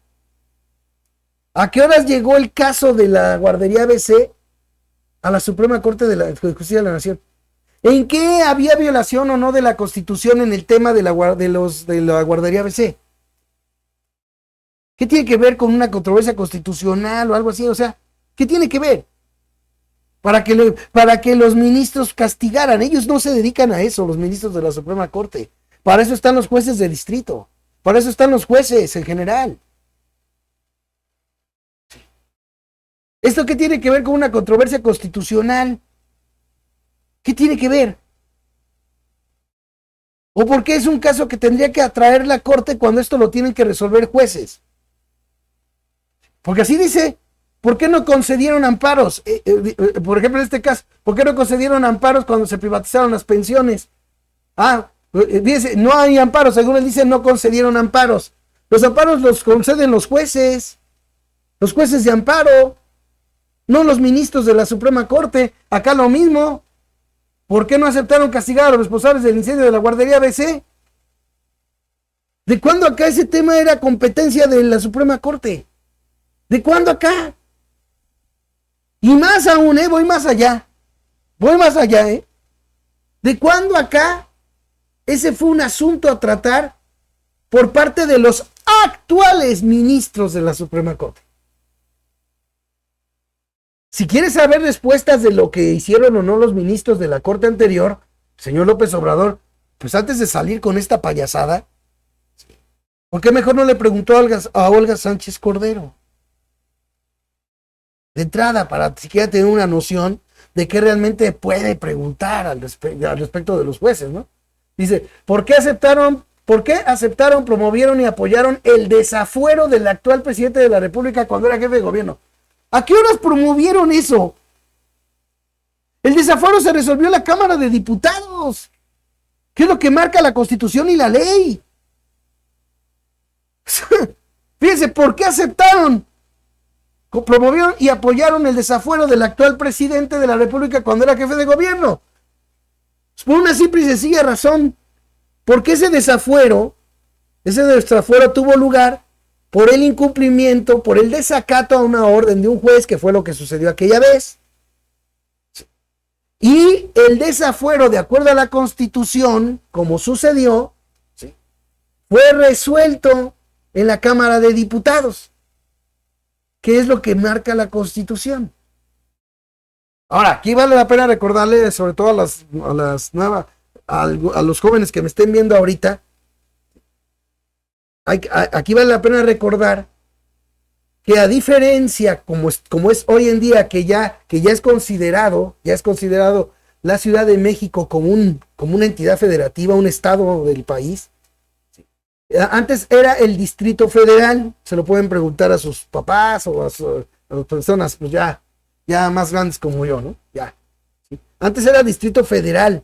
¿A qué horas llegó el caso de la guardería ABC a la Suprema Corte de Justicia de la Nación? ¿En qué había violación o no de la Constitución en el tema de la guardería ABC? ¿Qué tiene que ver con una controversia constitucional o algo así? O sea, ¿qué tiene que ver? Para que los ministros castigaran. Ellos no se dedican a eso, los ministros de la Suprema Corte. Para eso están los jueces de distrito. Para eso están los jueces en general. ¿Esto qué tiene que ver con una controversia constitucional? ¿Qué tiene que ver? ¿O por qué es un caso que tendría que atraer la Corte cuando esto lo tienen que resolver jueces? Porque así dice, ¿por qué no concedieron amparos? Por ejemplo, en este caso, ¿por qué no concedieron amparos cuando se privatizaron las pensiones? Dice, no hay amparos, según él dice, no concedieron amparos. Los amparos los conceden los jueces de amparo, no los ministros de la Suprema Corte. Acá lo mismo. ¿Por qué no aceptaron castigar a los responsables del incendio de la guardería ABC? ¿De cuándo acá ese tema era competencia de la Suprema Corte? ¿De cuándo acá? Y más aún, voy más allá. ¿De cuándo acá ese fue un asunto a tratar por parte de los actuales ministros de la Suprema Corte? Si quieres saber respuestas de lo que hicieron o no los ministros de la Corte anterior, señor López Obrador, pues antes de salir con esta payasada, ¿por qué mejor no le preguntó a Olga Sánchez Cordero? De entrada, para siquiera tener una noción de qué realmente puede preguntar al respecto de los jueces, ¿no? Dice, ¿por qué aceptaron, promovieron y apoyaron el desafuero del actual presidente de la República cuando era jefe de gobierno? ¿A qué horas promovieron eso? El desafuero se resolvió en la Cámara de Diputados, que es lo que marca la Constitución y la ley. Fíjense, ¿por qué aceptaron, promovieron y apoyaron el desafuero del actual presidente de la República cuando era jefe de gobierno? Pues por una simple y sencilla razón, porque ese desafuero tuvo lugar por el incumplimiento, por el desacato a una orden de un juez, que fue lo que sucedió aquella vez. Y el desafuero, de acuerdo a la Constitución, como sucedió, ¿sí?, fue resuelto en la Cámara de Diputados, que es lo que marca la Constitución. Ahora, aquí vale la pena recordarle, sobre todo a los jóvenes que me estén viendo ahorita, aquí vale la pena recordar que a diferencia, como es hoy en día, que ya es considerado la Ciudad de México como una entidad federativa, un estado del país. Antes era el Distrito Federal, se lo pueden preguntar a sus papás o a las personas pues ya más grandes como yo, ¿no? Ya. ¿Sí? Antes era Distrito Federal,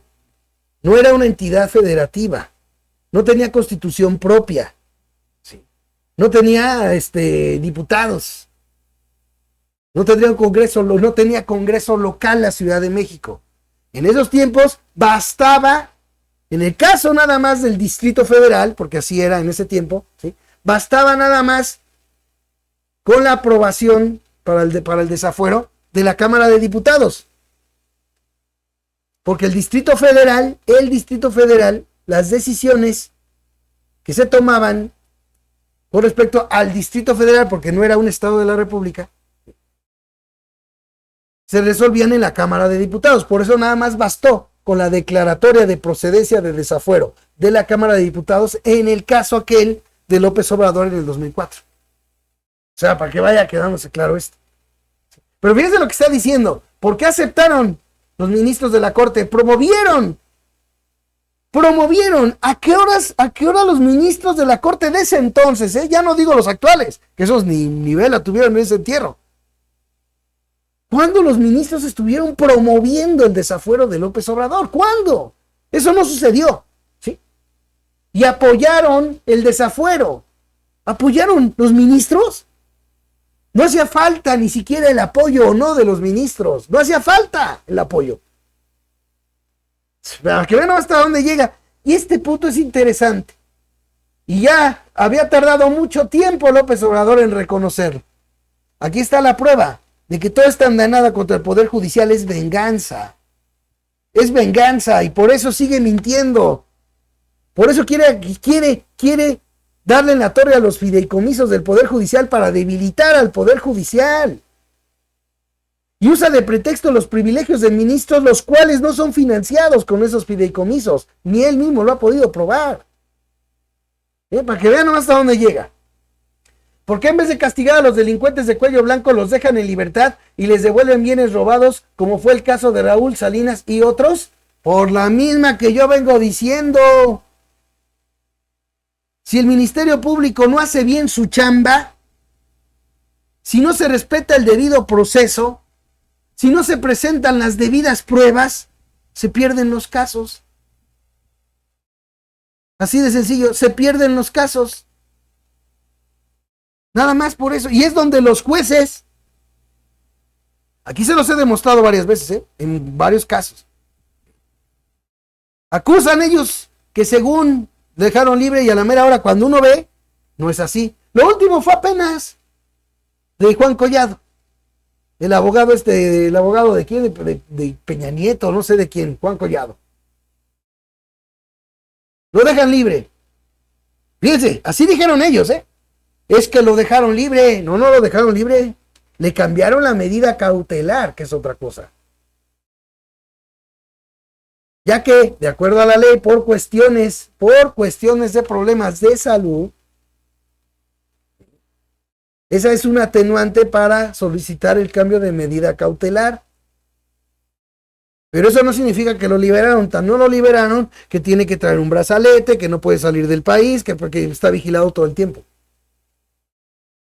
no era una entidad federativa, no tenía constitución propia, ¿sí?, no tenía diputados, no tenía congreso local la Ciudad de México. En esos tiempos bastaba, en el caso nada más del Distrito Federal, porque así era en ese tiempo, ¿sí?, bastaba nada más con la aprobación para el desafuero de la Cámara de Diputados. Porque el Distrito Federal, las decisiones que se tomaban con respecto al Distrito Federal, porque no era un estado de la República, se resolvían en la Cámara de Diputados. Por eso nada más bastó con la declaratoria de procedencia de desafuero de la Cámara de Diputados en el caso aquel de López Obrador en el 2004. O sea, para que vaya quedándose claro esto. Pero fíjense lo que está diciendo. ¿Por qué aceptaron los ministros de la Corte? Promovieron. ¿A qué hora los ministros de la Corte de ese entonces? Ya no digo los actuales, que esos ni vela tuvieron en ese entierro. ¿Cuándo los ministros estuvieron promoviendo el desafuero de López Obrador? ¿Cuándo? Eso no sucedió, ¿sí? Y apoyaron el desafuero. ¿Apoyaron los ministros? No hacía falta ni siquiera el apoyo o no de los ministros. No hacía falta el apoyo. Para que vean hasta dónde llega. Y este punto es interesante. Y ya había tardado mucho tiempo López Obrador en reconocerlo. Aquí está la prueba de que toda esta andanada contra el Poder Judicial es venganza. Es venganza y por eso sigue mintiendo. Por eso quiere darle en la torre a los fideicomisos del Poder Judicial para debilitar al Poder Judicial. Y usa de pretexto los privilegios de ministros, los cuales no son financiados con esos fideicomisos. Ni él mismo lo ha podido probar. Para que vean hasta dónde llega. ¿Por qué en vez de castigar a los delincuentes de cuello blanco los dejan en libertad y les devuelven bienes robados, como fue el caso de Raúl Salinas y otros? Por la misma que yo vengo diciendo. Si el Ministerio Público no hace bien su chamba, si no se respeta el debido proceso, si no se presentan las debidas pruebas, se pierden los casos. Así de sencillo, se pierden los casos. Nada más por eso. Y es donde los jueces, aquí se los he demostrado varias veces, en varios casos, acusan ellos que según Le dejaron libre y a la mera hora cuando uno ve, no es así. Lo último fue apenas de Juan Collado. El abogado de quién, de Peña Nieto, no sé de quién, Juan Collado. Lo dejan libre. Fíjense, así dijeron ellos, ¿eh? Es que lo dejaron libre. No lo dejaron libre. Le cambiaron la medida cautelar, que es otra cosa. Ya que, de acuerdo a la ley, por cuestiones de problemas de salud, esa es una atenuante para solicitar el cambio de medida cautelar. Pero eso no significa que lo liberaron, tan no lo liberaron que tiene que traer un brazalete, que no puede salir del país, que porque está vigilado todo el tiempo.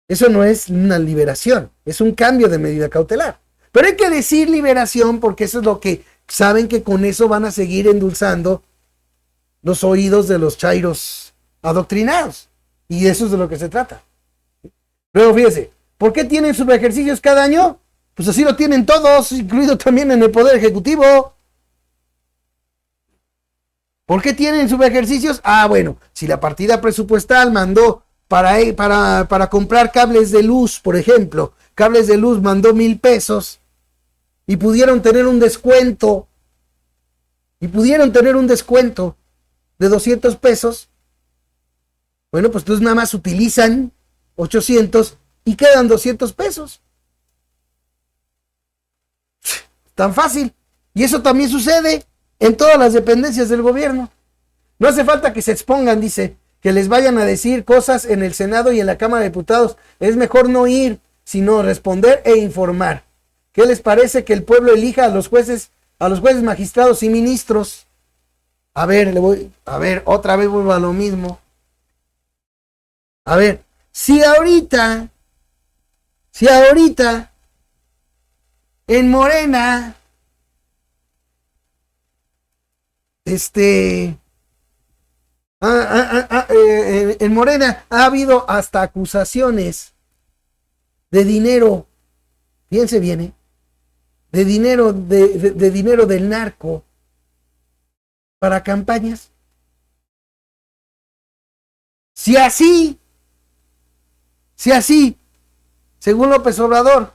Eso no es una liberación, es un cambio de medida cautelar. Pero hay que decir liberación porque eso es lo que saben que con eso van a seguir endulzando los oídos de los chairos adoctrinados. Y eso es de lo que se trata. Luego fíjese, ¿por qué tienen sus ejercicios cada año? Pues así lo tienen todos, incluido también en el Poder Ejecutivo. ¿Por qué tienen sus ejercicios? Ah, bueno, si la partida presupuestal mandó para comprar cables de luz, por ejemplo, cables de luz mandó 1,000 pesos y pudieron tener un descuento de 200 pesos. Bueno, pues entonces nada más utilizan 800 y quedan 200 pesos. Tan fácil. Y eso también sucede en todas las dependencias del gobierno. No hace falta que se expongan, dice, que les vayan a decir cosas en el Senado y en la Cámara de Diputados. Es mejor no ir, sino responder e informar. ¿Qué les parece que el pueblo elija a los jueces magistrados y ministros? A ver, otra vez vuelvo a lo mismo. A ver, si ahorita en Morena, en Morena ha habido hasta acusaciones de dinero, fíjense bien, de dinero del narco para campañas. Si así, según López Obrador,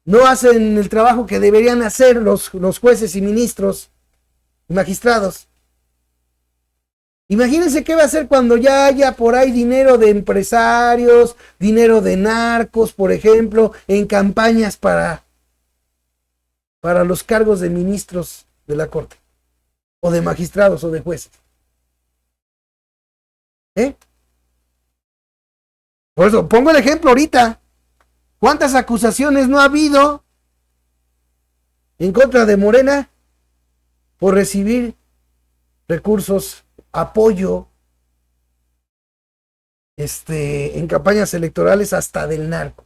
no hacen el trabajo que deberían hacer los jueces y ministros y magistrados. Imagínense qué va a hacer cuando ya haya por ahí dinero de empresarios, dinero de narcos, por ejemplo, en campañas para los cargos de ministros de la Corte, o de magistrados o de jueces. Por eso, pongo el ejemplo ahorita. ¿Cuántas acusaciones no ha habido en contra de Morena por recibir recursos, apoyo, en campañas electorales hasta del narco?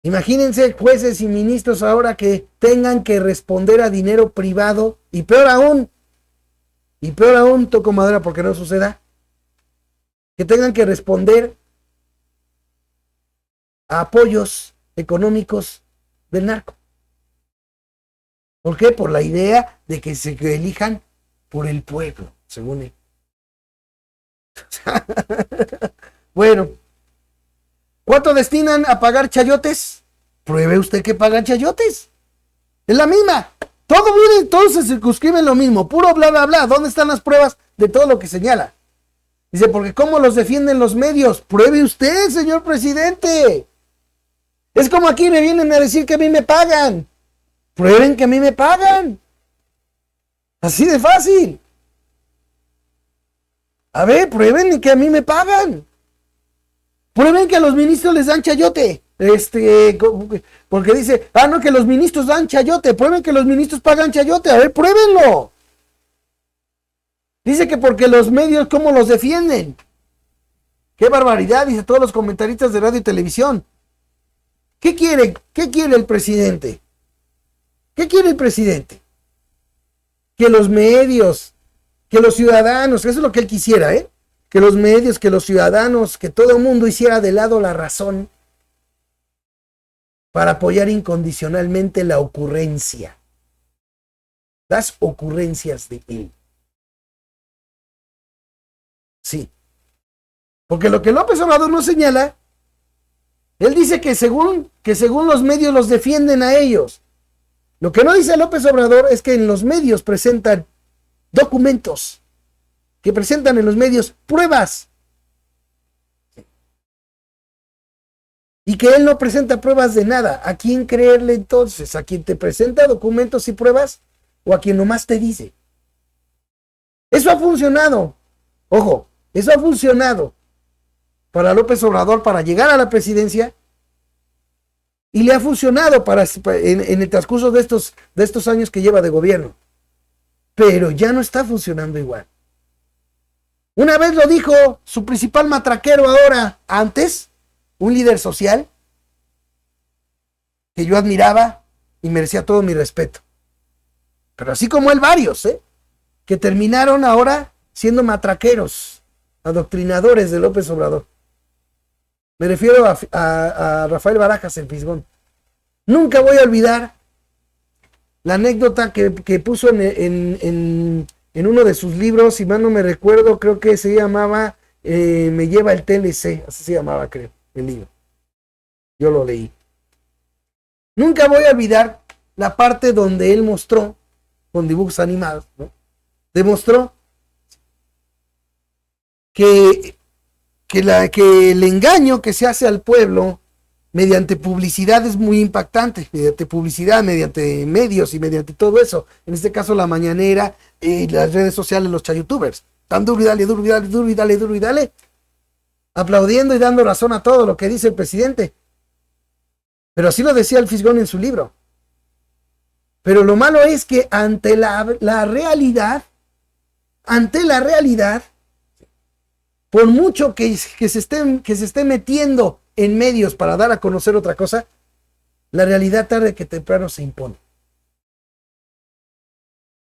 Imagínense jueces y ministros ahora que tengan que responder a dinero privado y peor aún, toco madera porque no suceda, que tengan que responder a apoyos económicos del narco. ¿Por qué? Por la idea de que se elijan por el pueblo, según él. Bueno, ¿cuánto destinan a pagar chayotes? Pruebe usted que pagan chayotes. Es la misma. Todo se circunscribe en lo mismo. Puro bla, bla, bla. ¿Dónde están las pruebas de todo lo que señala? Dice, porque ¿cómo los defienden los medios? Pruebe usted, señor presidente. Es como aquí me vienen a decir que a mí me pagan. Prueben que a mí me pagan. Así de fácil. A ver, prueben que a mí me pagan. Prueben que a los ministros les dan chayote. Porque dice, no, que los ministros dan chayote. Prueben que los ministros pagan chayote. A ver, pruébenlo. Dice que porque los medios, ¿cómo los defienden? ¡Qué barbaridad! Dice todos los comentaristas de radio y televisión. ¿Qué quiere el presidente? ¿Qué quiere el presidente? Que los medios, que los ciudadanos, eso es lo que él quisiera, que los medios, que los ciudadanos, que todo el mundo hiciera de lado la razón para apoyar incondicionalmente la ocurrencia. las ocurrencias de él. Sí. Porque lo que López Obrador nos señala, él dice que según los medios los defienden a ellos. Lo que no dice López Obrador es que en los medios presentan documentos, que presentan en los medios pruebas. Y que él no presenta pruebas de nada. ¿A quién creerle entonces? ¿A quien te presenta documentos y pruebas? ¿O a quien nomás te dice? Eso ha funcionado. Ojo, eso ha funcionado para López Obrador para llegar a la presidencia. Y le ha funcionado en el transcurso de estos años que lleva de gobierno. Pero ya no está funcionando igual. Una vez lo dijo su principal matraquero ahora, antes, un líder social que yo admiraba y merecía todo mi respeto. Pero así como él, varios, que terminaron ahora siendo matraqueros, adoctrinadores de López Obrador. Me refiero a Rafael Barajas, el Fisgón. Nunca voy a olvidar la anécdota que puso en uno de sus libros, si mal no me recuerdo, creo que se llamaba Me lleva el TLC, así se llamaba, creo, el libro. Yo lo leí. Nunca voy a olvidar la parte donde él mostró, con dibujos animados, ¿no? Demostró que el engaño que se hace al pueblo mediante publicidad es muy impactante, mediante publicidad, mediante medios y mediante todo eso. En este caso la mañanera, las redes sociales, los chayutubers. Tan duro y dale, duro y dale, duro y dale, duro y dale. Aplaudiendo y dando razón a todo lo que dice el presidente. Pero así lo decía el Fisgón en su libro. Pero lo malo es que ante la realidad, por mucho que se esté metiendo en medios para dar a conocer otra cosa, la realidad tarde que temprano se impone.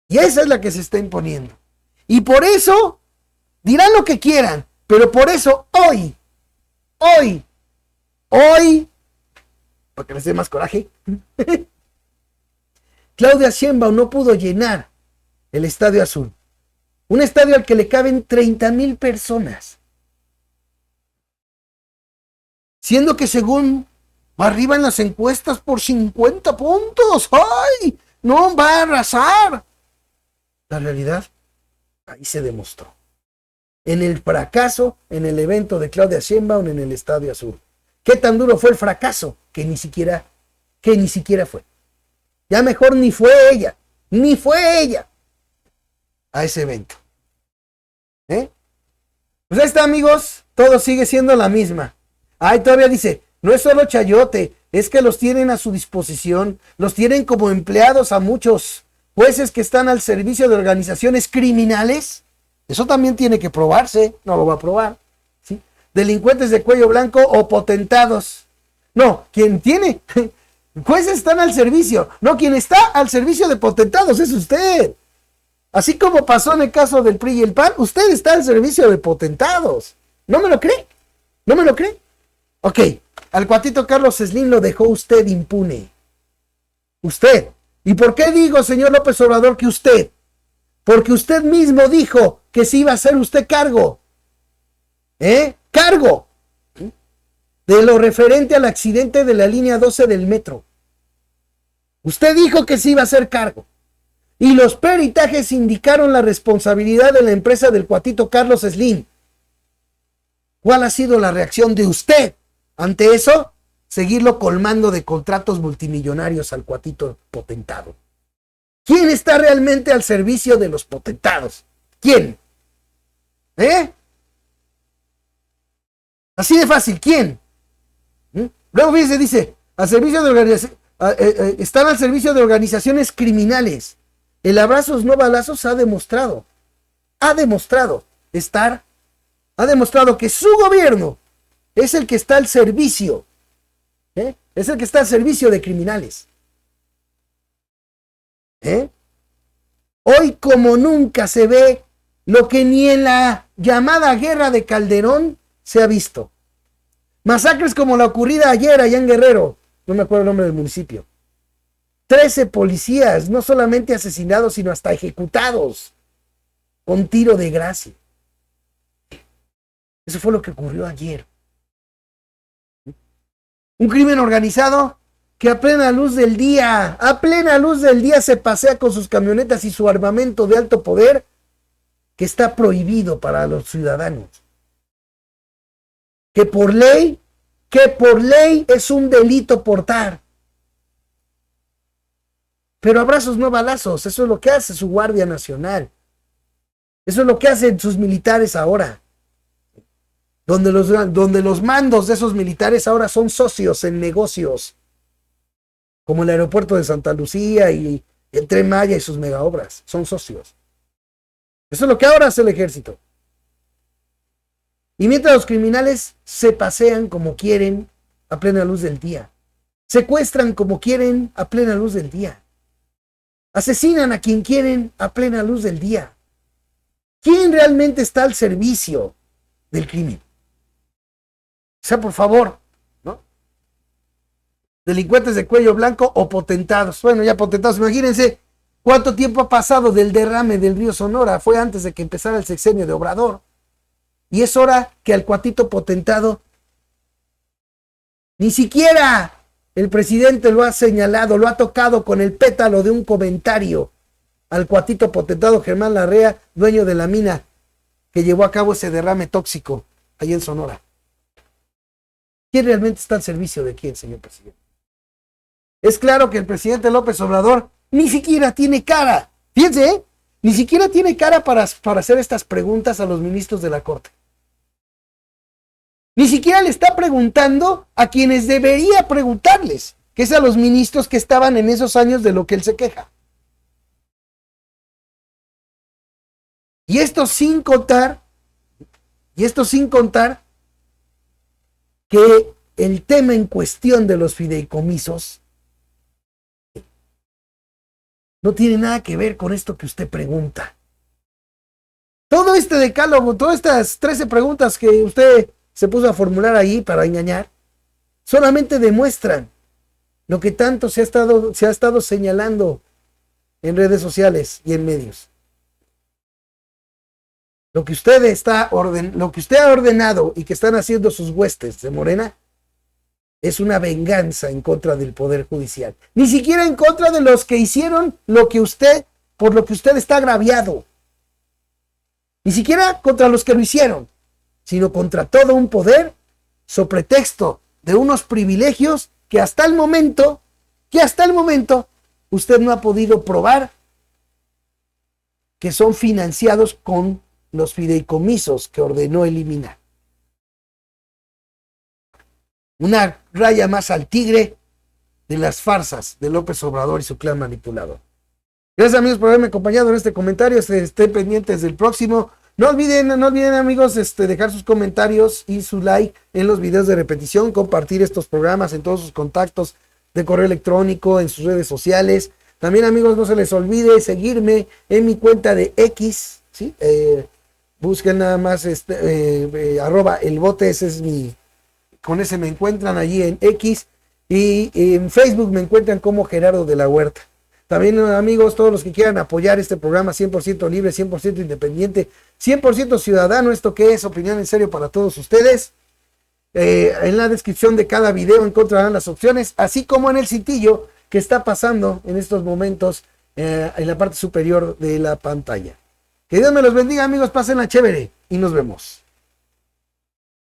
Y esa es la que se está imponiendo. Y por eso, dirán lo que quieran, pero por eso hoy, para que les dé más coraje, Claudia Sheinbaum no pudo llenar el Estadio Azul. Un estadio al que le caben 30,000 personas. Siendo que según arriba en las encuestas por 50 puntos. ¡Ay! No va a arrasar. La realidad, ahí se demostró. En el fracaso, en el evento de Claudia Sheinbaum en el Estadio Azul. ¿Qué tan duro fue el fracaso? Que ni siquiera fue. Ya mejor ni fue ella a ese evento. Pues ahí está, amigos, todo sigue siendo la misma. Ay, todavía dice, no es solo chayote, es que los tienen a su disposición, los tienen como empleados a muchos jueces que están al servicio de organizaciones criminales. Eso también tiene que probarse, no lo va a probar, ¿sí? Delincuentes de cuello blanco o potentados. No, quien tiene jueces están al servicio, no, quien está al servicio de potentados es usted. Así como pasó en el caso del PRI y el PAN, usted está al servicio de potentados. ¿No me lo cree? Ok, al cuatito Carlos Slim lo dejó usted impune. Usted. ¿Y por qué digo, señor López Obrador, que usted? Porque usted mismo dijo que se iba a hacer usted cargo. Cargo. De lo referente al accidente de la línea 12 del metro. Usted dijo que se iba a hacer cargo. Y los peritajes indicaron la responsabilidad de la empresa del cuatito Carlos Slim. ¿Cuál ha sido la reacción de usted ante eso? Seguirlo colmando de contratos multimillonarios al cuatito potentado. ¿Quién está realmente al servicio de los potentados? ¿Quién? Así de fácil, ¿quién? Luego dice, al servicio de están al servicio de organizaciones criminales. El abrazos no balazos ha demostrado que su gobierno es el que está al servicio, es el que está al servicio de criminales. Hoy como nunca se ve lo que ni en la llamada guerra de Calderón se ha visto. Masacres como la ocurrida ayer allá en Guerrero, no me acuerdo el nombre del municipio. 13 policías, no solamente asesinados, sino hasta ejecutados con tiro de gracia. Eso fue lo que ocurrió ayer. Un crimen organizado que a plena luz del día se pasea con sus camionetas y su armamento de alto poder que está prohibido para los ciudadanos. Que por ley es un delito portar. Pero abrazos no balazos, eso es lo que hace su Guardia Nacional. Eso es lo que hacen sus militares ahora. Donde los mandos de esos militares ahora son socios en negocios. Como el aeropuerto de Santa Lucía y el Tren Maya y sus megaobras. Son socios. Eso es lo que ahora hace el ejército. Y mientras los criminales se pasean como quieren a plena luz del día. Secuestran como quieren a plena luz del día. Asesinan a quien quieren a plena luz del día. ¿Quién realmente está al servicio del crimen? O sea, por favor, ¿no? Delincuentes de cuello blanco o potentados. Bueno, ya potentados, imagínense cuánto tiempo ha pasado del derrame del río Sonora. Fue antes de que empezara el sexenio de Obrador. Y es hora que al cuatito potentado, ni siquiera el presidente lo ha señalado, lo ha tocado con el pétalo de un comentario al cuatito potentado Germán Larrea, dueño de la mina que llevó a cabo ese derrame tóxico allí en Sonora. ¿Quién realmente está al servicio de quién, señor presidente? Es claro que el presidente López Obrador ni siquiera tiene cara. Fíjense, ni siquiera tiene cara para hacer estas preguntas a los ministros de la Corte. Ni siquiera le está preguntando a quienes debería preguntarles, que es a los ministros que estaban en esos años de lo que él se queja. Y esto sin contar que el tema en cuestión de los fideicomisos no tiene nada que ver con esto que usted pregunta. Todo este decálogo, todas estas 13 preguntas que usted se puso a formular ahí para engañar, solamente demuestran lo que tanto se ha estado señalando en redes sociales y en medios. Lo que usted ha ordenado y que están haciendo sus huestes de Morena es una venganza en contra del Poder Judicial. Ni siquiera en contra de los que hicieron por lo que usted está agraviado. Ni siquiera contra los que lo hicieron, sino contra todo un poder, sobre pretexto de unos privilegios que hasta el momento, usted no ha podido probar que son financiados con los fideicomisos que ordenó eliminar. Una raya más al tigre de las farsas de López Obrador y su clan manipulador. Gracias, amigos, por haberme acompañado en este comentario. Estén pendientes del próximo. No olviden, amigos, dejar sus comentarios y su like en los videos de repetición, compartir estos programas en todos sus contactos de correo electrónico, en sus redes sociales. También, amigos, no se les olvide seguirme en mi cuenta de X, ¿sí? Busquen nada más @elbote, ese es con ese me encuentran allí en X, y en Facebook me encuentran como Gerardo de la Huerta. También, amigos, todos los que quieran apoyar este programa 100% libre, 100% independiente, 100% ciudadano, esto que es Opinión en Serio para todos ustedes. En la descripción de cada video encontrarán las opciones, así como en el cintillo que está pasando en estos momentos en la parte superior de la pantalla. Que Dios me los bendiga, amigos, pásenla chévere y nos vemos.